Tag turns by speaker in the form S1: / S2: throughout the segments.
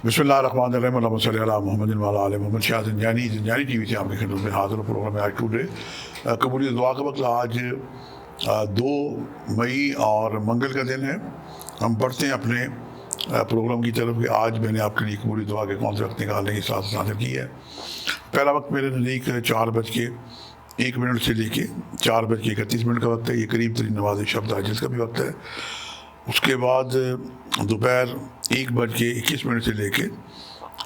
S1: بسم اللہ الرحمن الرحیم اللہم صلی علی محمد و علی آل محمد. شاہ زنجانی ٹی وی سے آپ کی خدمت میں حاضر پروگرام ہے آج ٹوڈے قبولیت دعا کا وقت. آج 2 مئی اور منگل کا دن ہے. ہم بڑھتے ہیں اپنے پروگرام کی طرف کہ آج میں نے آپ کے لیے قبولیت دعا کے کون سے وقت نکالنے کی ساتھ حاصل کی ہے. پہلا وقت میرے نزدیک 4:01 سے لے کے 4:31 کا وقت ہے. یہ قریب ترین نماز شب تہجد کا بھی وقت ہے. اس کے بعد دوپہر 1:21 سے لے کے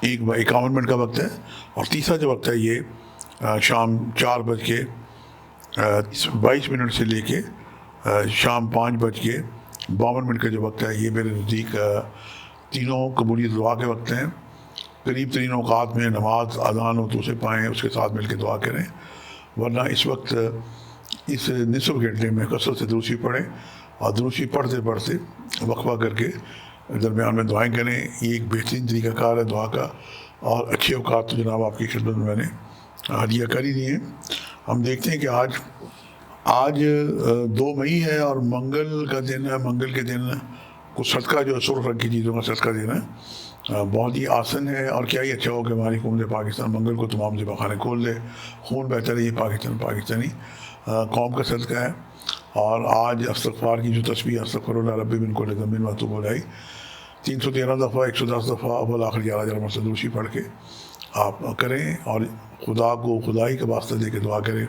S1: 1:51 کا وقت ہے. اور تیسرا جو وقت ہے یہ شام 4:22 سے لے کے شام 5:52 کا جو وقت ہے. یہ میرے نزدیک تینوں قبولیت دعا کے وقت ہیں. قریب ترین اوقات میں نماز اذان ہو تو اسے پائیں, اس کے ساتھ مل کے دعا کریں, ورنہ اس وقت اس نصف گھنٹے میں کثرت سے دروشی پڑھیں اور دروشی پڑھتے پڑھتے وقفہ کر کے درمیان میں دعائیں کریں. یہ ایک بہترین طریقہ کار ہے دعا کا, اور اچھے اوقات تو جناب آپ کی خدمت میں نے ہدیہ کر ہی دی ہیں. ہم دیکھتے ہیں کہ آج 2 مئی ہے اور منگل کا دن ہے. منگل کے دن کچھ صدقہ جو سرخ رنگ کی چیزوں کا صدقہ دینا بہت ہی آسن ہے. اور کیا ہی اچھا ہو کہ ہماری حکومت پاکستان منگل کو تمام ذبح خانے کھول دے. خون بہتر ہے, یہ پاکستانی قوم کا صدقہ ہے. اور آج استغفار کی جو تسبیح استغفر اللہ ربی من کل ذنب و اتوب الیہ 313 دفعہ 110 دفعہ اول آخر 11 مرتبہ دروشی پڑھ کے آپ کریں, اور خدا کو خدائی کا واسطہ دے کے دعا کریں,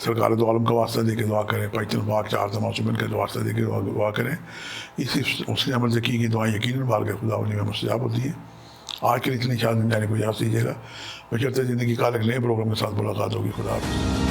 S1: سرکار دو عالم کا واسطہ دے کے دعا کریں, پیچن پاک 4 معصومین کا واسطہ دے کے دعا کریں. اس نے عمل سے کی دعائیں یقیناً بار کے خدا انہیں میں مستجاب ہوتی ہے. آج کے لیے اتنی شاد جانے کو اجازت دیجیے گا. بشرطِ زندگی کا ایک نئے پروگرام کے ساتھ ملاقات ہوگی. خدا حافظ.